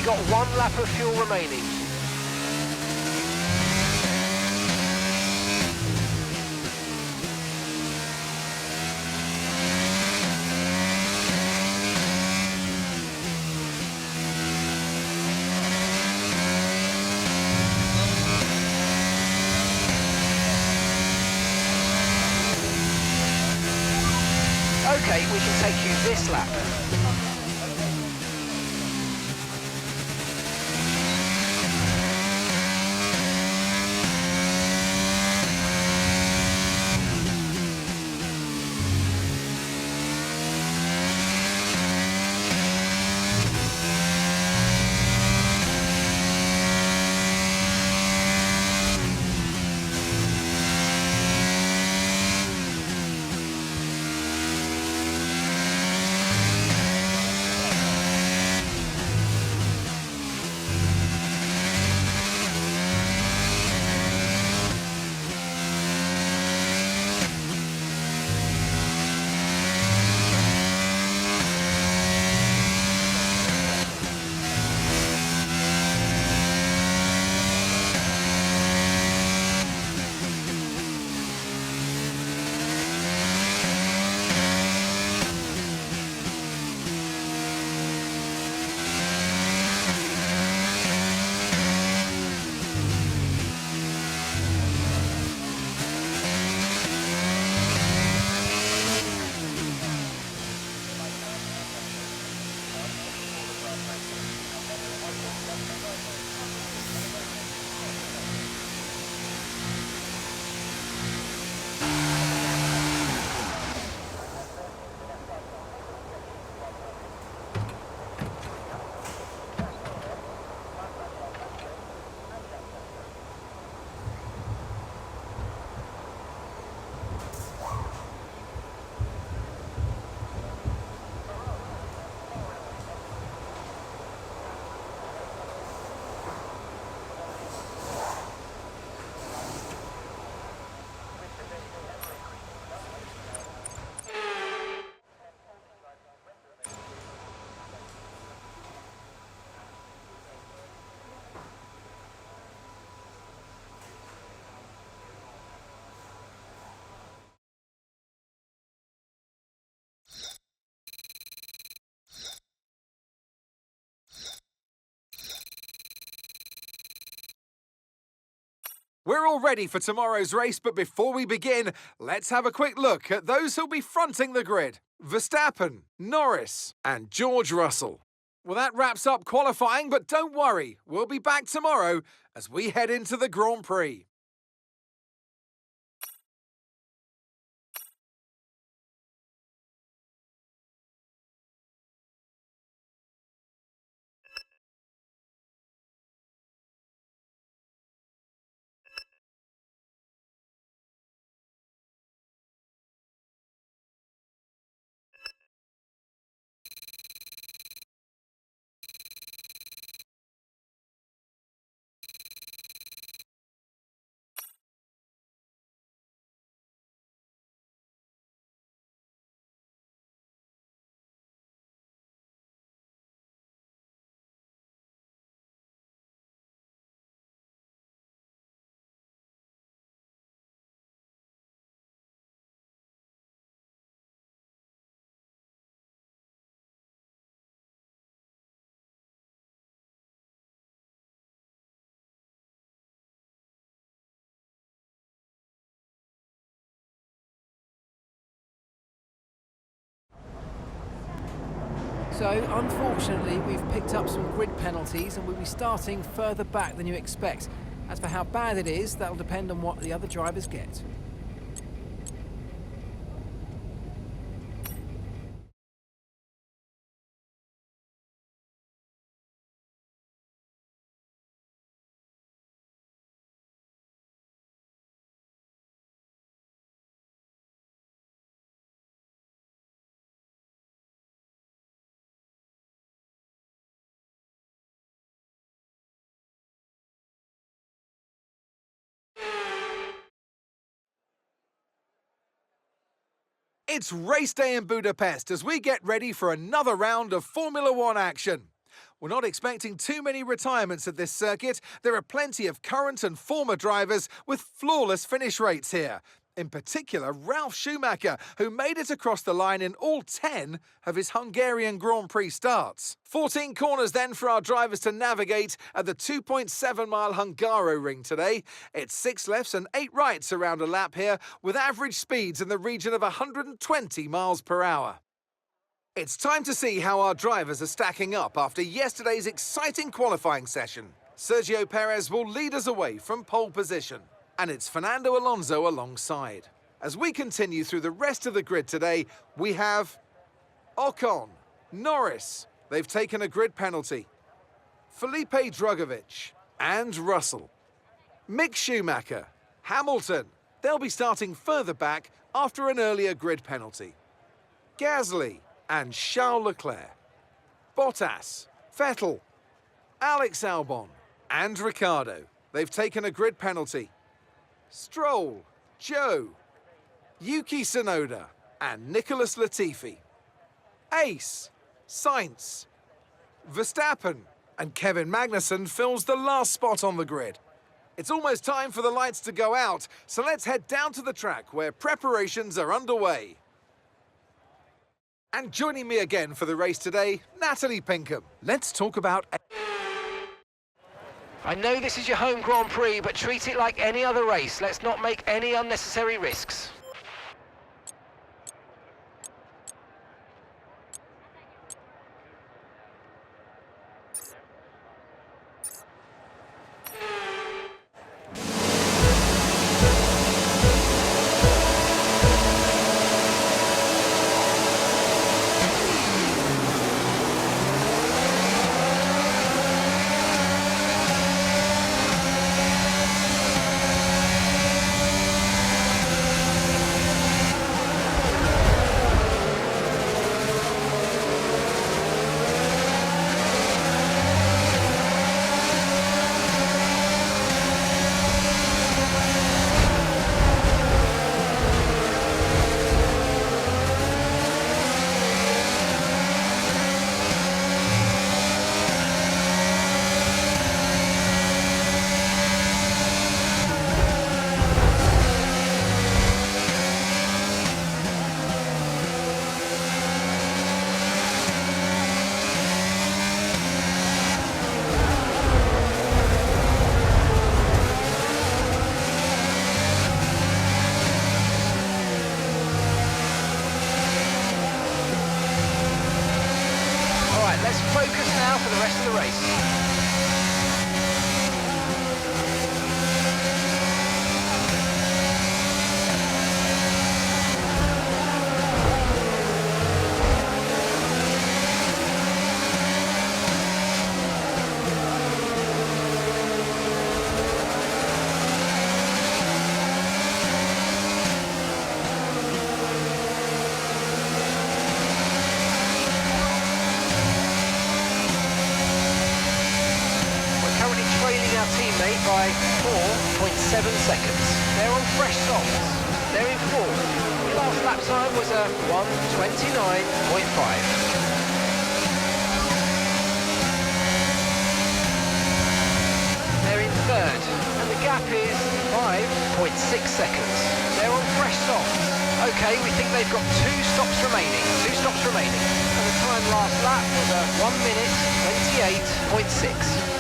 only got 1 lap of fuel remaining. Okay, we can take you this lap. We're all ready for tomorrow's race, but before we begin, let's have a quick look at those who'll be fronting the grid. Verstappen, Norris, and George Russell. Well, that wraps up qualifying, but don't worry, we'll be back tomorrow as we head into the Grand Prix. So, unfortunately, we've picked up some grid penalties and we'll be starting further back than you expect. As for how bad it is, that'll depend on what the other drivers get. It's race day in Budapest as we get ready for another round of Formula One action. We're not expecting too many retirements at this circuit. There are plenty of current and former drivers with flawless finish rates here. In particular, Ralf Schumacher, who made it across the line in all 10 of his Hungarian Grand Prix starts. 14 corners then for our drivers to navigate at the 2.7-mile Hungaroring today. It's 6 lefts and 8 rights around a lap here, with average speeds in the region of 120 miles per hour. It's time to see how our drivers are stacking up after yesterday's exciting qualifying session. Sergio Perez will lead us away from pole position, and it's Fernando Alonso alongside. As we continue through the rest of the grid today, we have Ocon, Norris, they've taken a grid penalty, Felipe Drugovich and Russell, Mick Schumacher, Hamilton, they'll be starting further back after an earlier grid penalty, Gasly and Charles Leclerc, Bottas, Vettel, Alex Albon and Ricciardo, they've taken a grid penalty, Stroll, Joe, Yuki Tsunoda and Nicholas Latifi, Ace, Sainz, Verstappen and Kevin Magnussen fills the last spot on the grid. It's almost time for the lights to go out, so let's head down to the track where preparations are underway. And joining me again for the race today, Natalie Pinkham. Let's talk about... I know this is your home Grand Prix, but treat it like any other race. Let's not make any unnecessary risks. Let's focus now for the rest of the race. Teammate by 4.7 seconds. They're on fresh softs. They're in fourth. The last lap time was a 1:29.5. They're in third, and the gap is 5.6 seconds. They're on fresh softs. Okay, we think they've got two stops remaining. And the time last lap was a 1:28.6.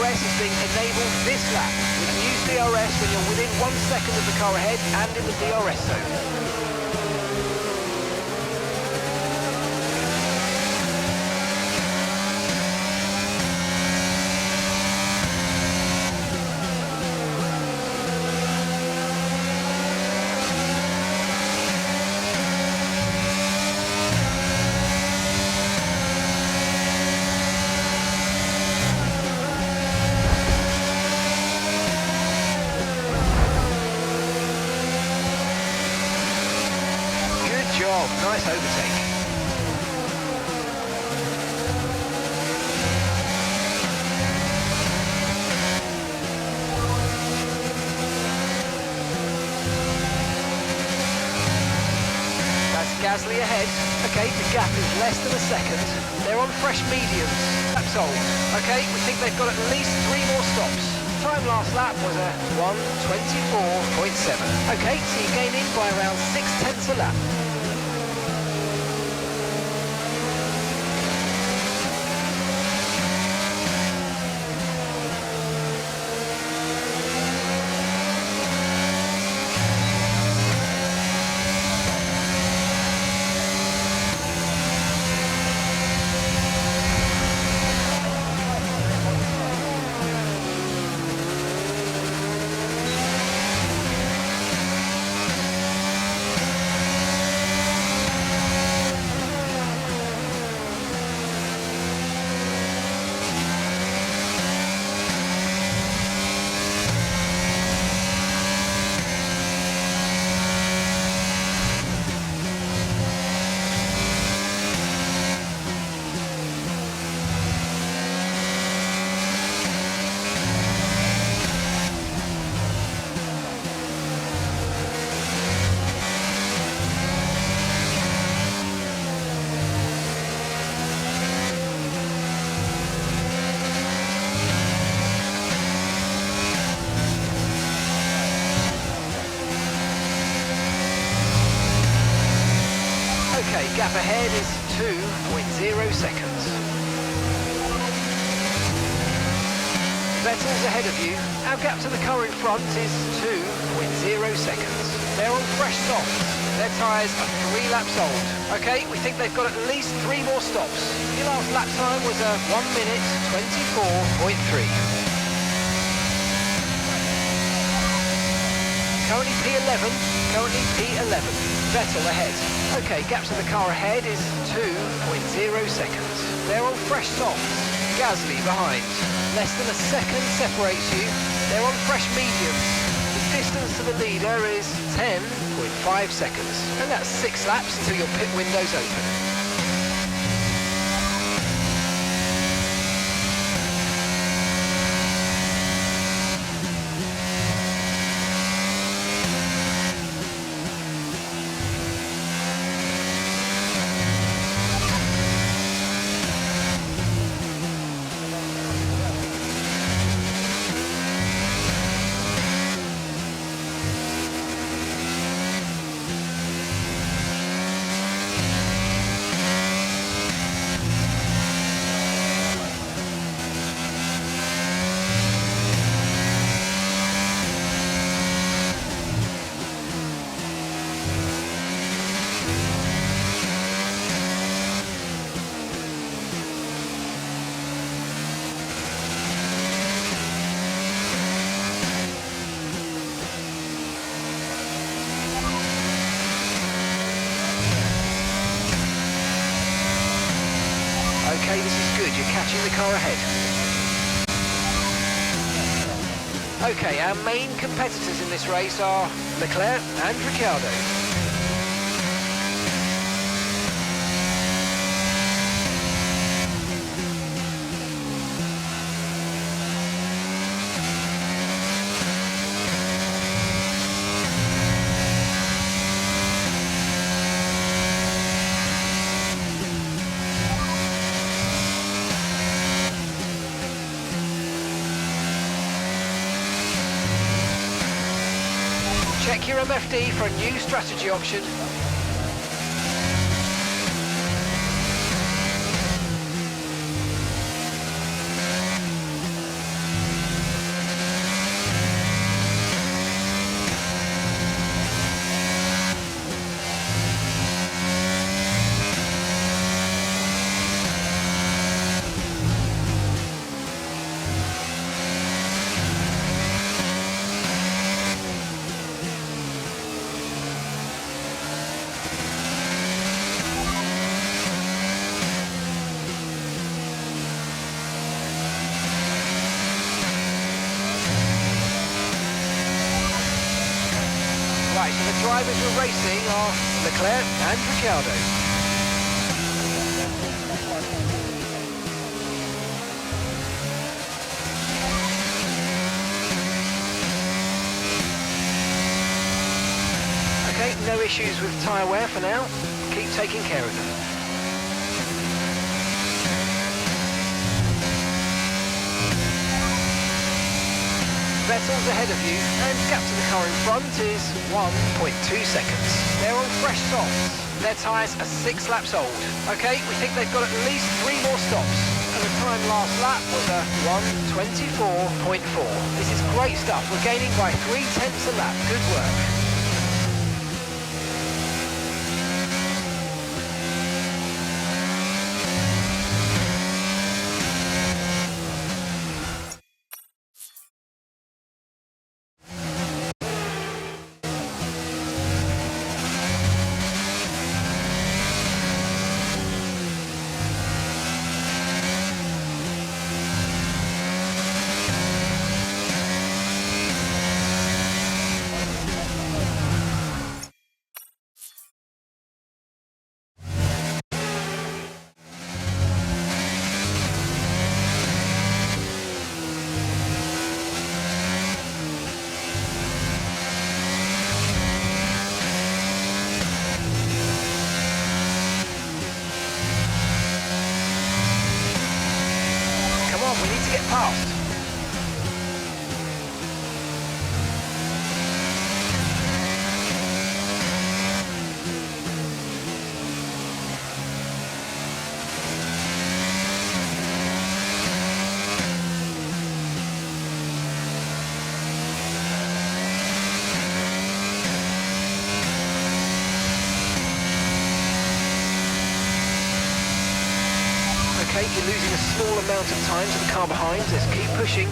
DRS is being enabled this lap. We can use DRS when you're within 1 second of the car ahead and in the DRS zone. Nice overtake. That's Gasly ahead. Okay, the gap is less than a second. They're on fresh mediums. Laps old. Okay, we think they've got at least 3 more stops. Time last lap was a 1:24.7. Okay, so you're gaining by around 0.6 a lap. Okay, gap ahead is 2.0 seconds. Vettel's ahead of you. Our gap to the car in front is 2.0 seconds. They're on fresh softs. Their tyres are 3 laps old. Okay, we think they've got at least 3 more stops. Your last lap time was a 1:24.3. Currently P11, currently P11. Vettel ahead. Okay, gap to the car ahead is 2.0 seconds. They're on fresh softs. Gasly behind. Less than a second separates you. They're on fresh mediums. The distance to the leader is 10.5 seconds. And that's 6 laps until your pit window's open. Okay, this is good. You're catching the car ahead. Okay, our main competitors in this race are Leclerc and Ricciardo. Check your MFD for a new strategy option. drivers who are racing are Leclerc and Ricciardo. Okay, no issues with tyre wear for now. Keep taking care of them. Vettel's ahead of you, and gap to the car in front is 1.2 seconds. They're on fresh softs. Their tyres are 6 laps old. Okay, we think they've got at least 3 more stops. And the time last lap was a 1:24.4. This is great stuff. We're gaining by 0.3 a lap. Good work. We need to get past. Okay, you're losing a small amount of time to the car behind. Let's keep pushing.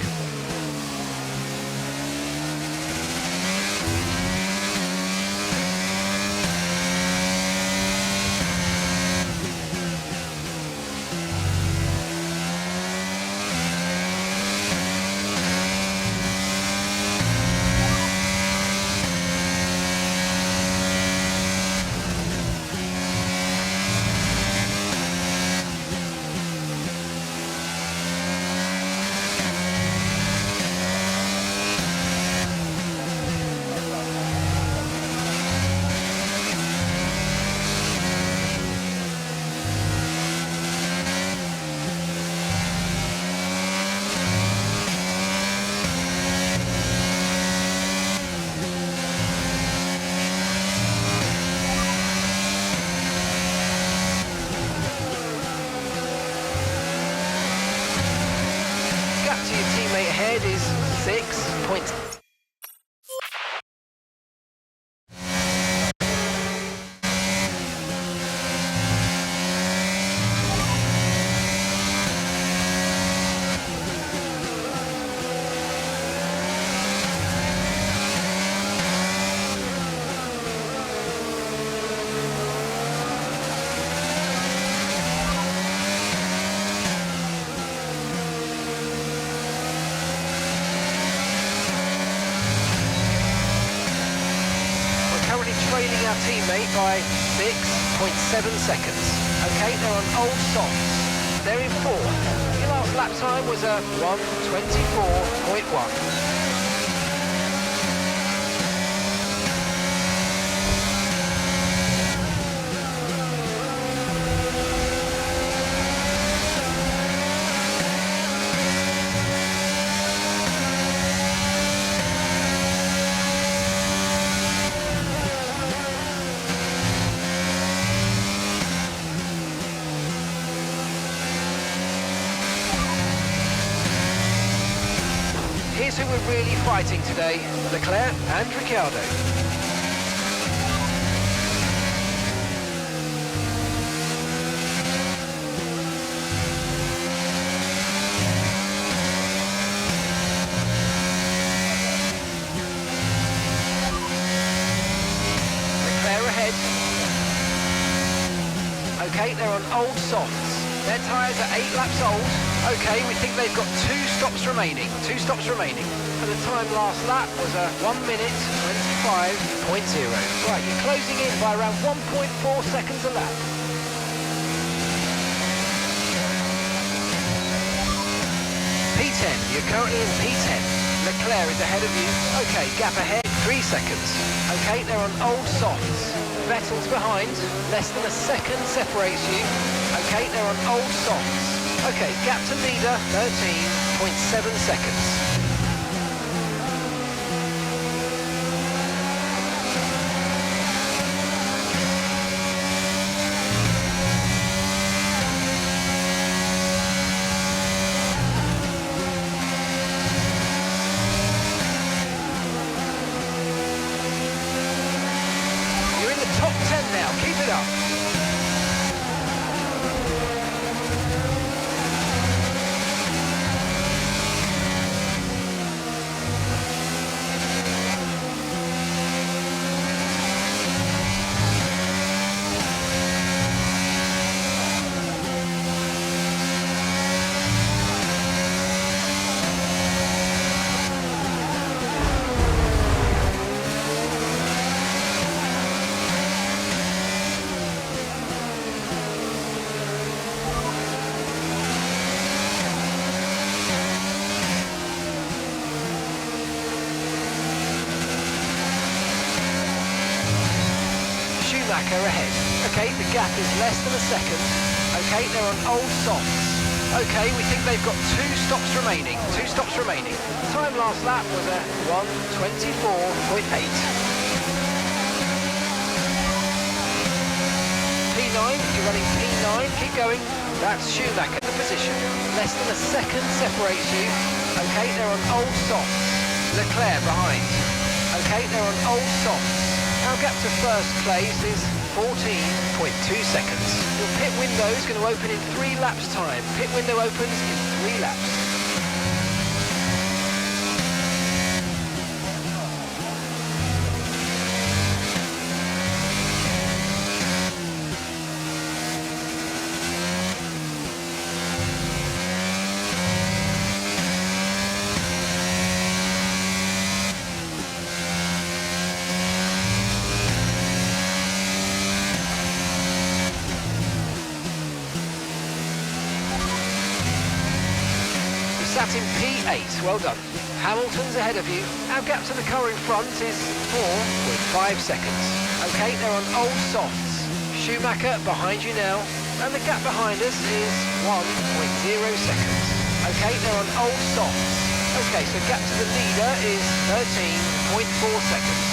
Ahead is 6 points. Trailing our teammate by 6.7 seconds. Okay, they're on old softs. They're in 4th. Your last lap time was a 1:24.1. Here's who we're really fighting today, Leclerc and Ricciardo. Leclerc ahead. Okay, they're on old softs. Their tyres are 8 laps old. Okay, we think they've got 2 stops remaining. 2 stops remaining. And the time last lap was a 1:20. Right, you're closing in by around 1.4 seconds a lap. P10, you're currently in P10. Leclerc is ahead of you. Okay, gap ahead, 3 seconds. Okay, they're on old softs. Vettel's behind, less than a second separates you. Okay, they're on old softs. Okay, gap to leader, 13.7 seconds. You're in the top 10 now, keep it up. Schumacher ahead. Okay, the gap is less than a second. Okay, they're on old softs. Okay, we think they've got 2 stops remaining. 2 stops remaining. Time last lap was at 1:24.8. P9, you're running P9, keep going. That's Schumacher in the position. Less than a second separates you. Okay, they're on old softs. Leclerc behind. Okay, they're on old softs. Our gap to first place is 14.2 seconds. Your pit window is going to open in 3 laps time. Pit window opens in 3 laps. Sat in P8, well done. Hamilton's ahead of you. Our gap to the car in front is 4.5 seconds. Okay, they're on old softs. Schumacher behind you now, and the gap behind us is 1.0 seconds. Okay, they're on old softs. Okay, so gap to the leader is 13.4 seconds.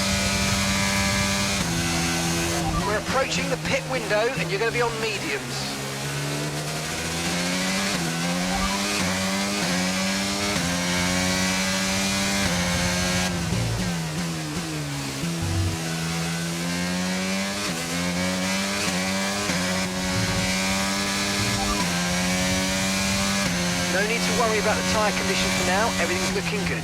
We're approaching the pit window, and you're going to be on mediums. No need to worry about the tyre condition for now, everything's looking good.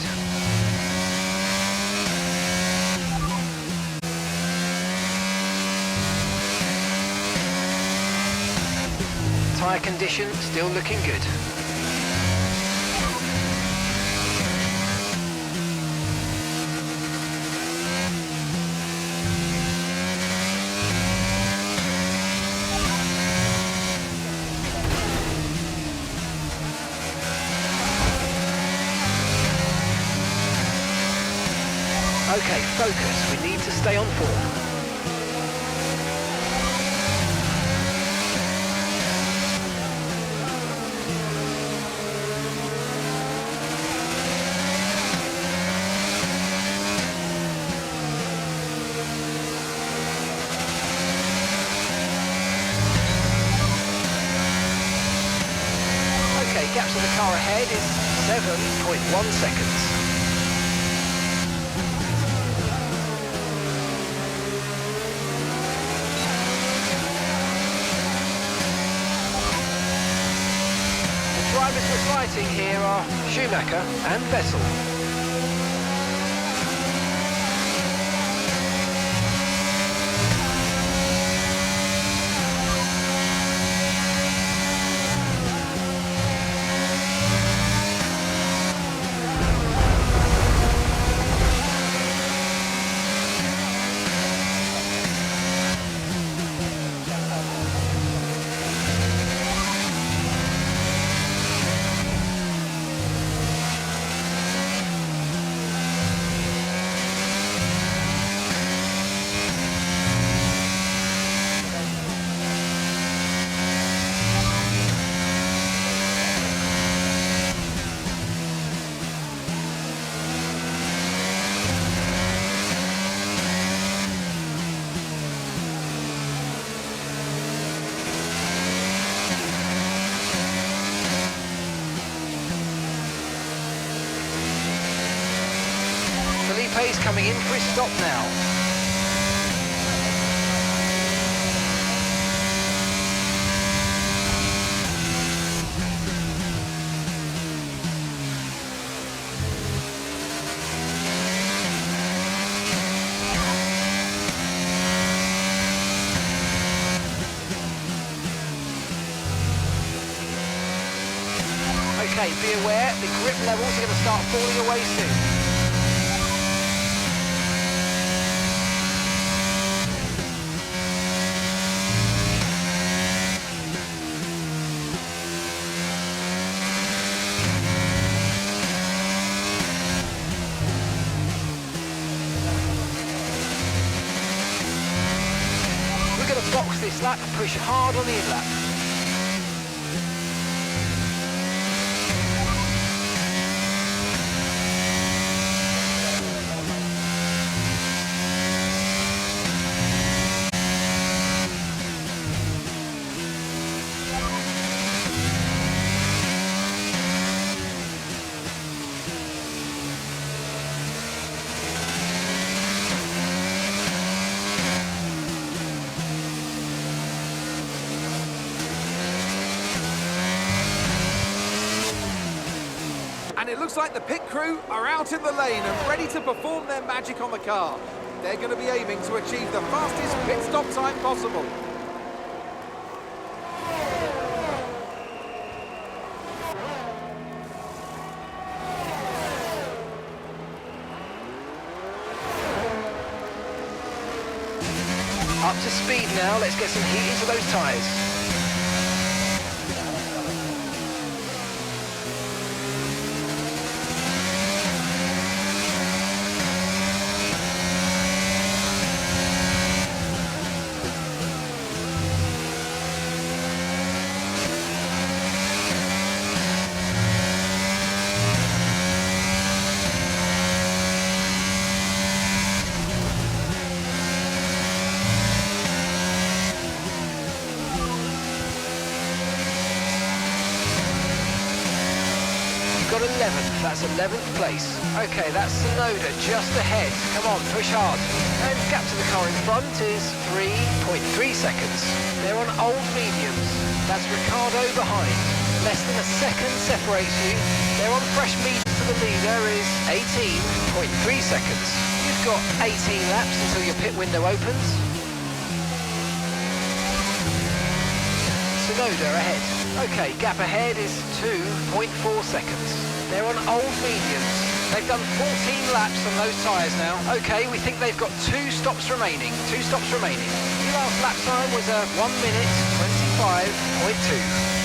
Tyre condition still looking good. Okay, focus. We need to stay on form. Okay, gap to the car ahead is 7.1 seconds. Drivers we're fighting here are Schumacher and Vettel. he's coming in for his stop now. Okay, be aware, the grip levels are going to start falling away soon. We're going to box this lap and push hard on the in-lap. And it looks like the pit crew are out in the lane and ready to perform their magic on the car. They're going to be aiming to achieve the fastest pit stop time possible. Up to speed now, let's get some heat into those tyres. Got 11th, that's 11th place. Okay, that's Tsunoda just ahead. Come on, push hard. And gap to the car in front is 3.3 seconds. They're on old mediums. That's Ricciardo behind. Less than a second separates you. They're on fresh mediums to the leader is 18.3 seconds. You've got 18 laps until your pit window opens. Tsunoda ahead. Okay, gap ahead is 2.4 seconds. They're on old mediums. They've done 14 laps on those tyres now. Okay, we think they've got 2 stops remaining. 2 stops remaining. The last lap time was a 1 minute 25.2.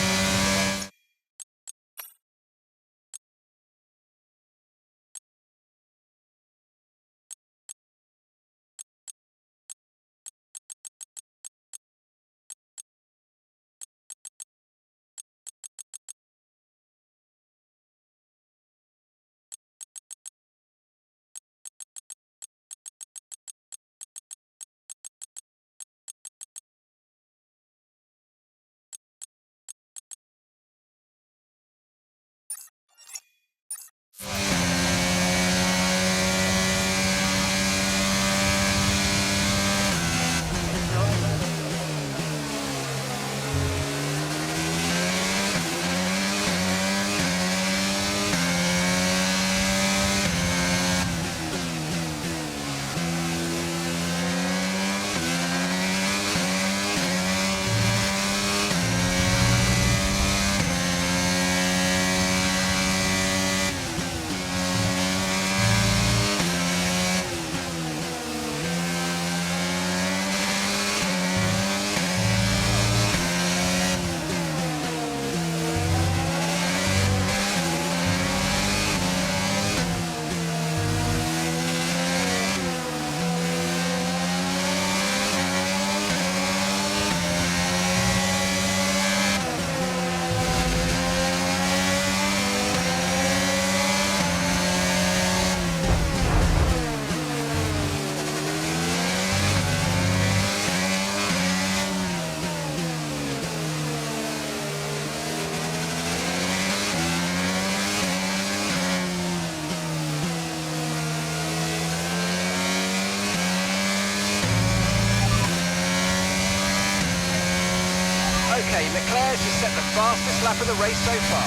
Okay, Leclerc has set the fastest lap of the race so far.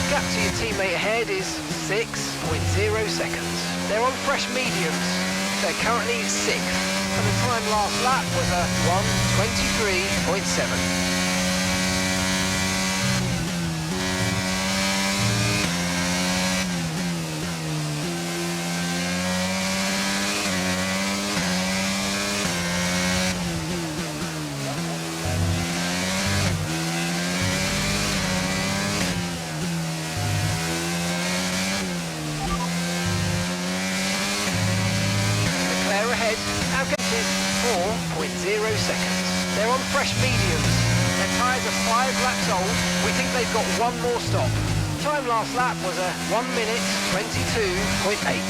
Gap to your teammate ahead is 6.0 seconds. They're on fresh mediums. They're currently 6th, and the time last lap was a 1:23.7. Ahead, our gap is 4.0 seconds. They're on fresh mediums. Their tyres are 5 laps old. We think they've got one more stop. Time last lap was a 1:22.8.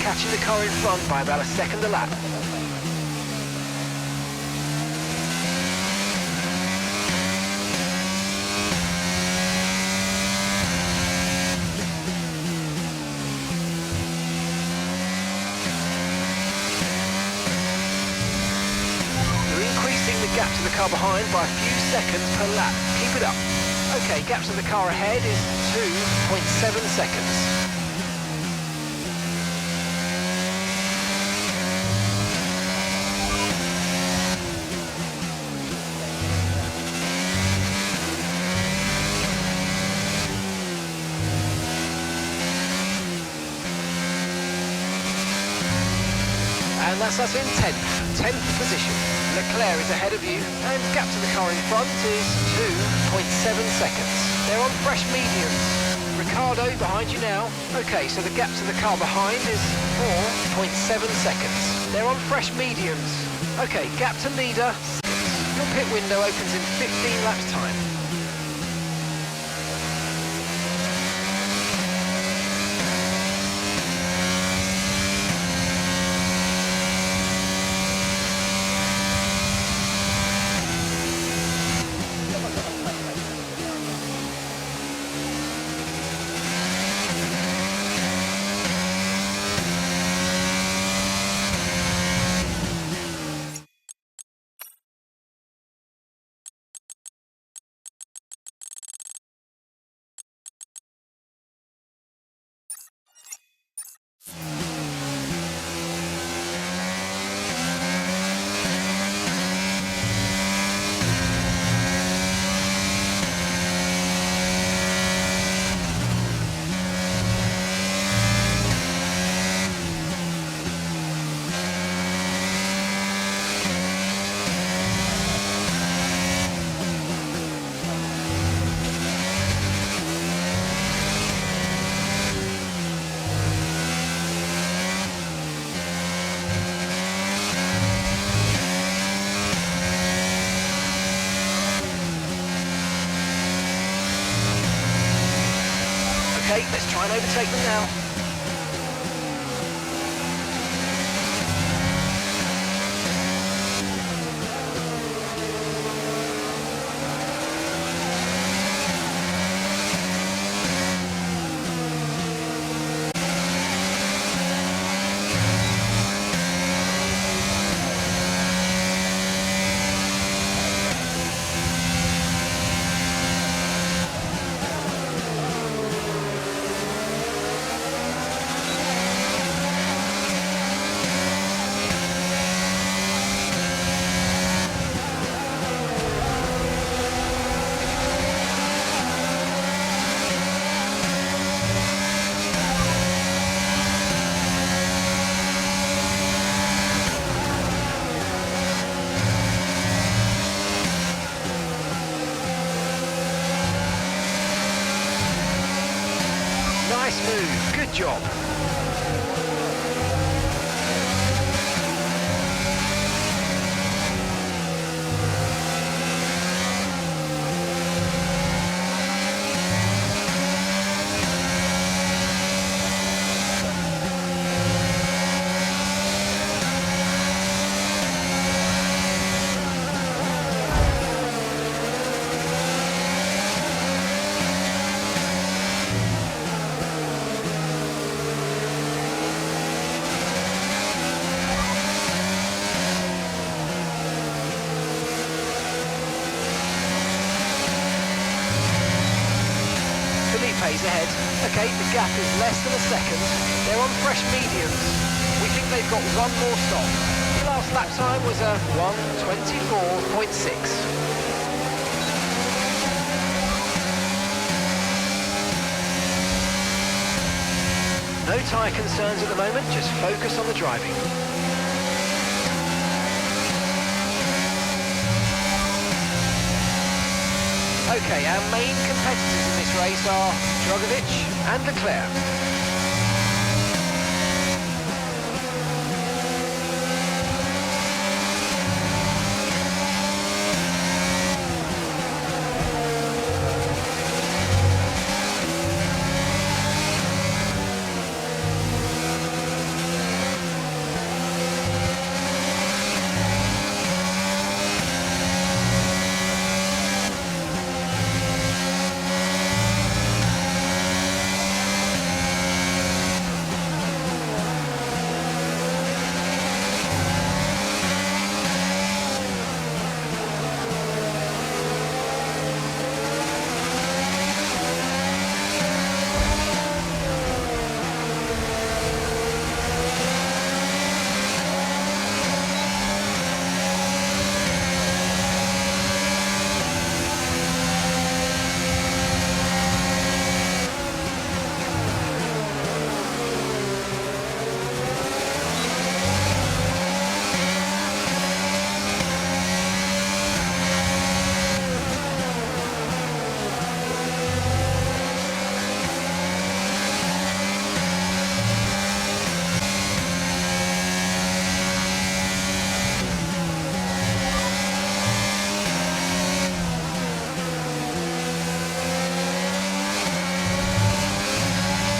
Catching the car in front by about a second a lap. You're increasing the gap to the car behind by a few seconds per lap. Keep it up. Okay, gap to the car ahead is 2.7 seconds. And that's us in 10th position. Leclerc is ahead of you, and gap to the car in front is 2.7 seconds. They're on fresh mediums. Ricciardo behind you now. Okay, so the gap to the car behind is 4.7 seconds. They're on fresh mediums. Okay, gap to leader. Your pit window opens in 15 laps time. Okay, let's try and overtake them now. Nice move, good job. Days ahead. Okay, the gap is less than a second. They're on fresh mediums. We think they've got one more stop. The last lap time was a 1:24.6. No tyre concerns at the moment, just focus on the driving. Okay, our main competitors in this race are Drogovic and Leclerc.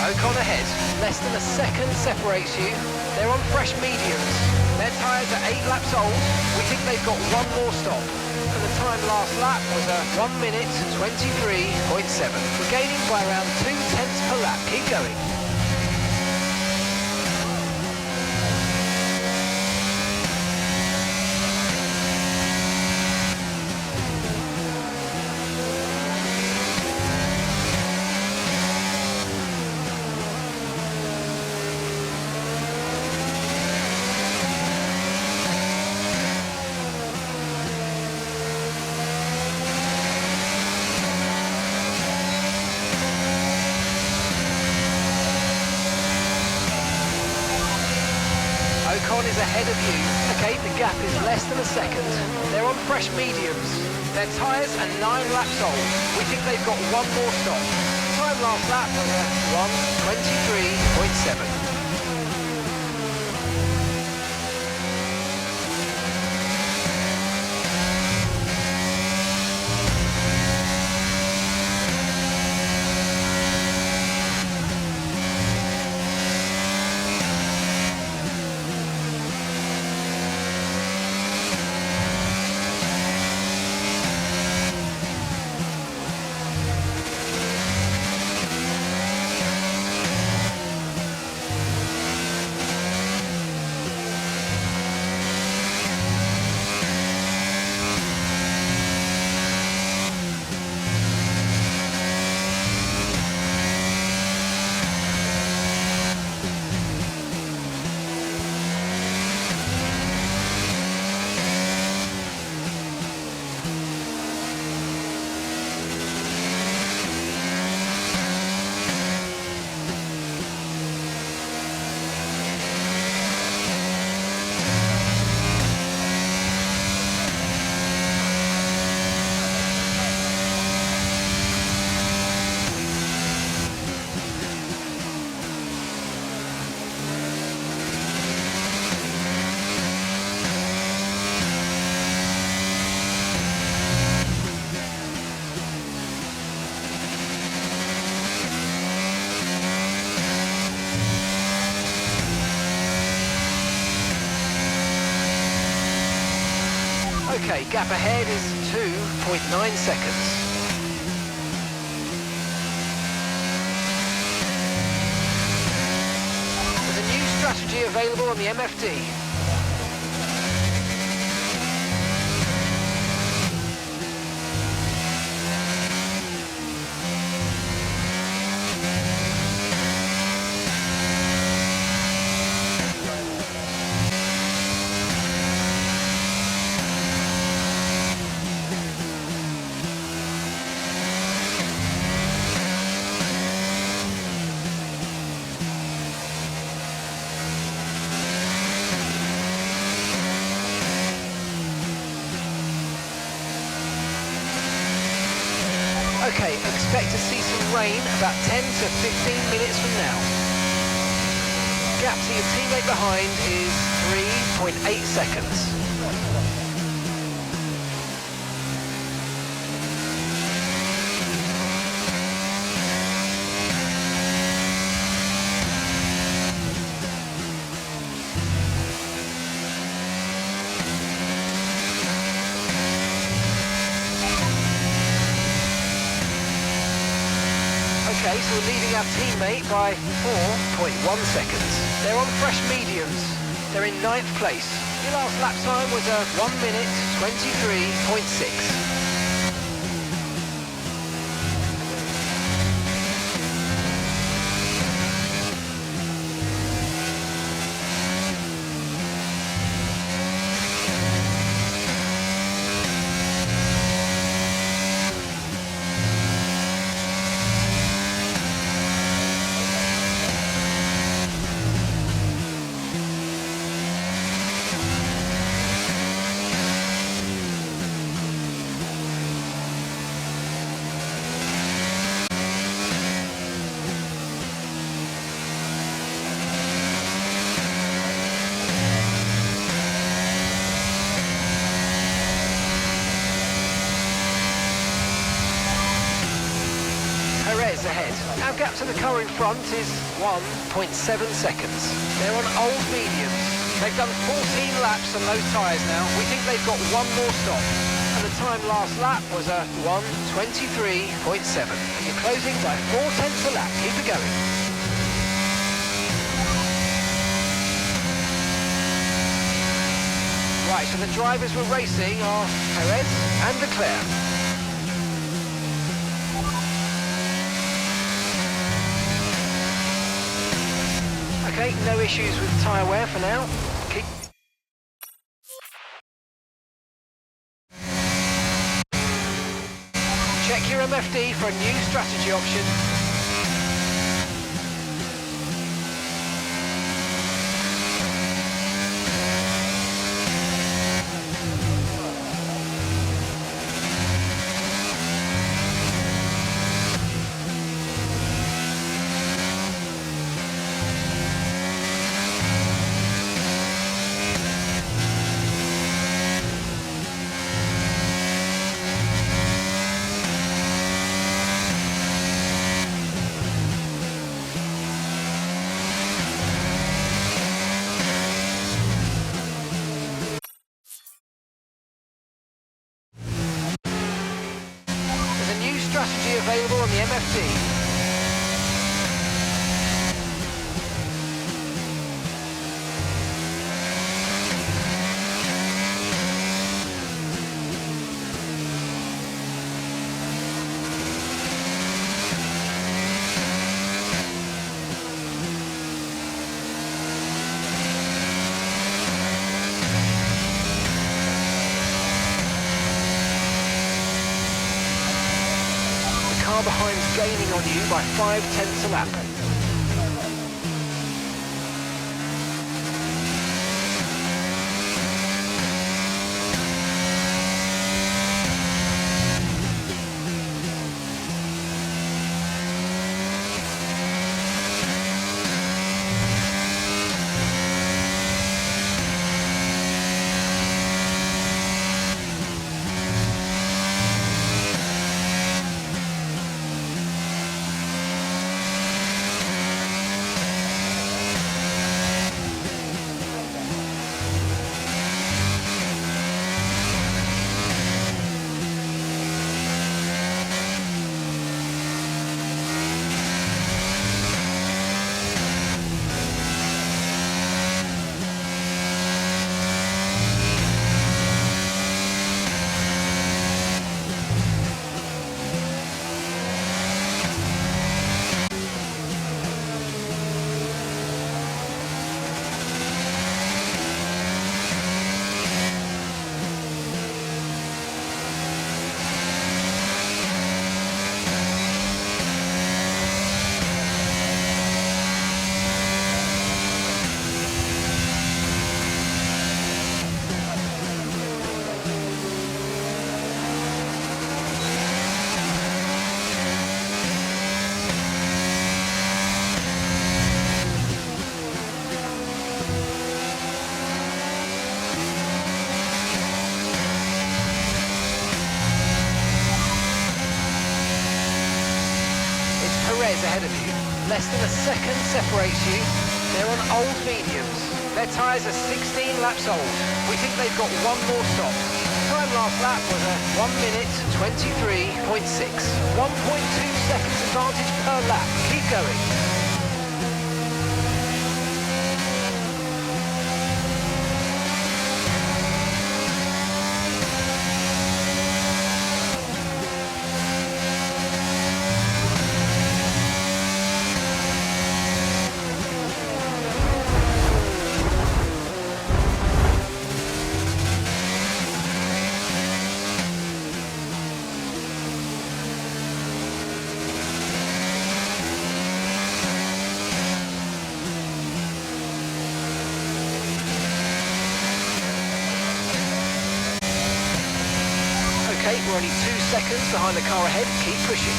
Ocon ahead, less than a second separates you. They're on fresh mediums. Their tyres are 8 laps old. We think they've got one more stop. And the time last lap was a 1:23.7. We're gaining by around 0.2 per lap. Keep going. Ocon is ahead of you. Okay, the gap is less than a second. They're on fresh mediums. Their tyres are 9 laps old. We think they've got one more stop. Time last lap was a 1:23.7. Okay, gap ahead is 2.9 seconds. There's a new strategy available on the MFD. Okay, expect to see some rain about 10 to 15 minutes from now. Gap to your teammate behind is 3.8 seconds. Okay, so we're leading our teammate by 4.1 seconds. They're on fresh mediums. They're in 9th place. Your last lap time was a 1 minute 23.6. Perez ahead. Our gap to the car in front is 1.7 seconds. They're on old mediums. They've done 14 laps on those tyres now. We think they've got one more stop. And the time last lap was a 1:23.7. And you're closing by 0.4 a lap. Keep it going. Right, so the drivers we're racing are Perez and Leclerc. Okay, no issues with tyre wear for now. Keep... Check your MFD for a new strategy option. Strategy available on the MFD. Car behind's gaining on you by 0.5 a lap. ahead of you. Less than a second separates you. They're on old mediums. Their tyres are 16 laps old. We think they've got one more stop. Time last lap was a 1 minute 23.6. 1.2 seconds advantage per lap. Keep going. Okay, we're only 2 seconds behind the car ahead. Keep pushing.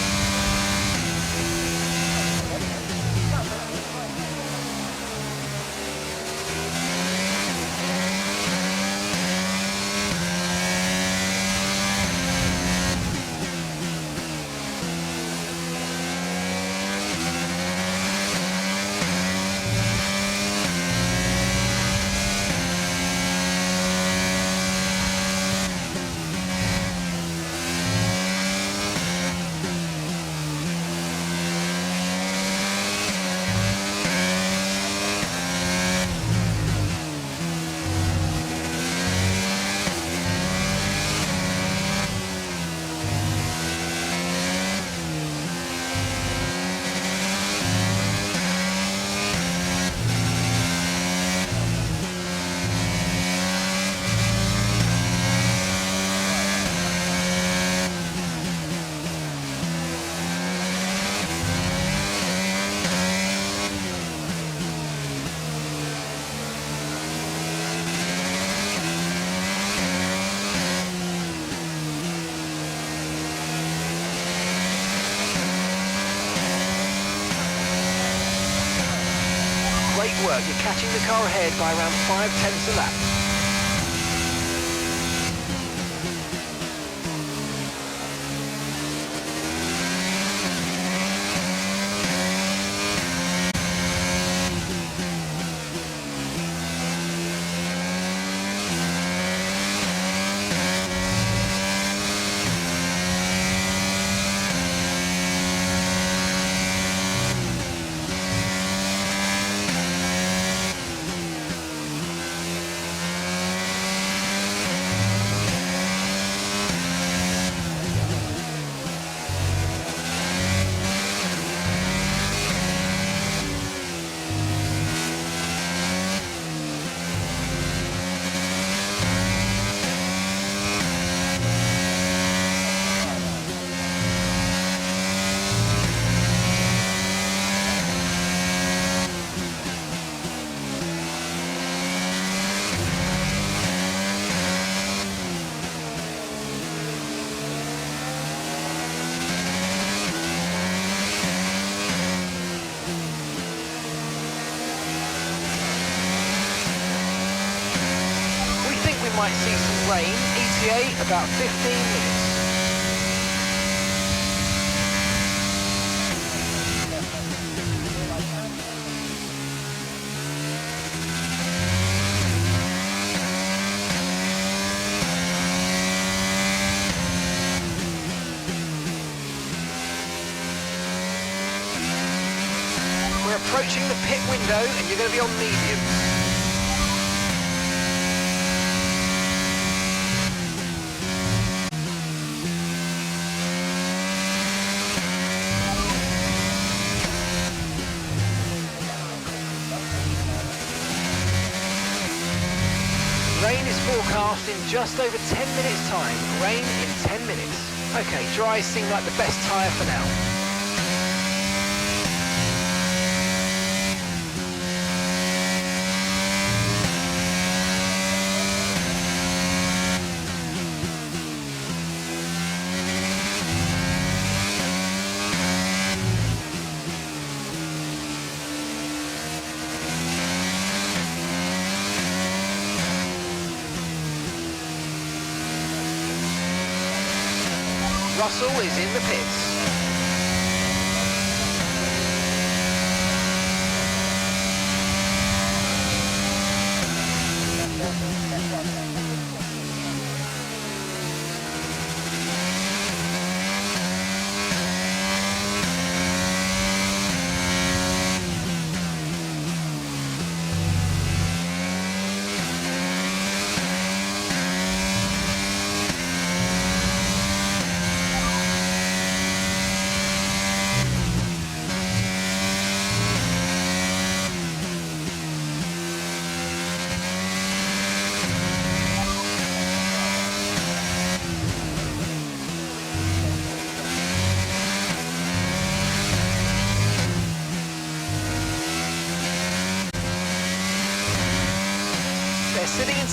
Great work, you're catching the car ahead by around 5/10 a lap. Might see some rain, ETA about 15 minutes. We're approaching the pit window and you're going to be on mediums. Rain is forecast in just over 10 minutes time. Rain in 10 minutes. Okay, dries seem like the best tyre for now. Russell is in the pits.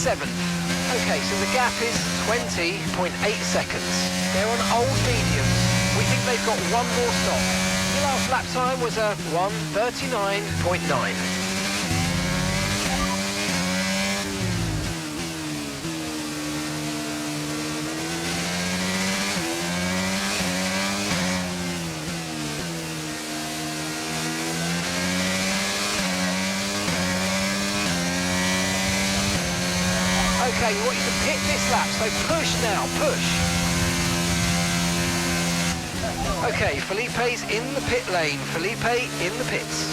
7th. Okay, so the gap is 20.8 seconds. They're on old mediums. We think they've got one more stop. Your last lap time was a 1:39.9. Okay, we want you to pit this lap, so push now, push. Okay, Felipe's in the pit lane. Felipe in the pits.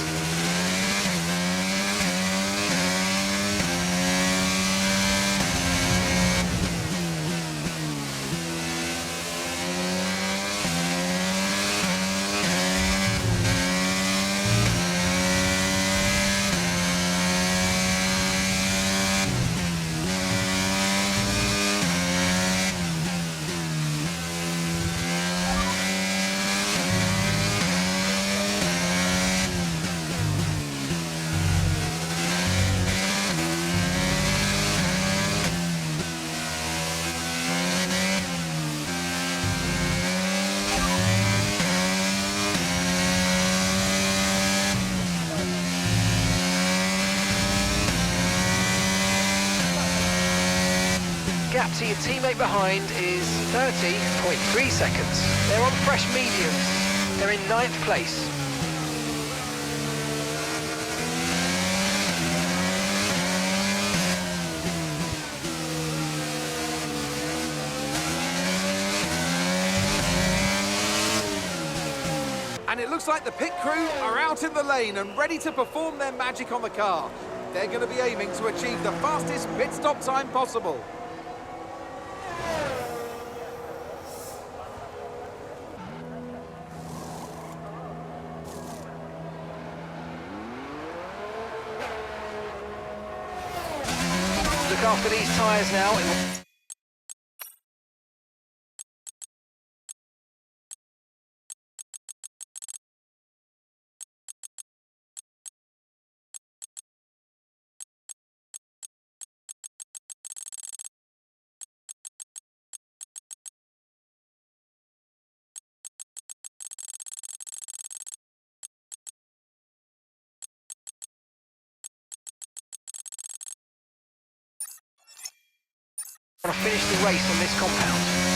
Gap to your teammate behind is 30.3 seconds. They're on fresh mediums. They're in 9th place. And it looks like the pit crew are out in the lane and ready to perform their magic on the car. They're going to be aiming to achieve the fastest pit stop time possible. Look after these tyres now. Want to finish the race on this compound.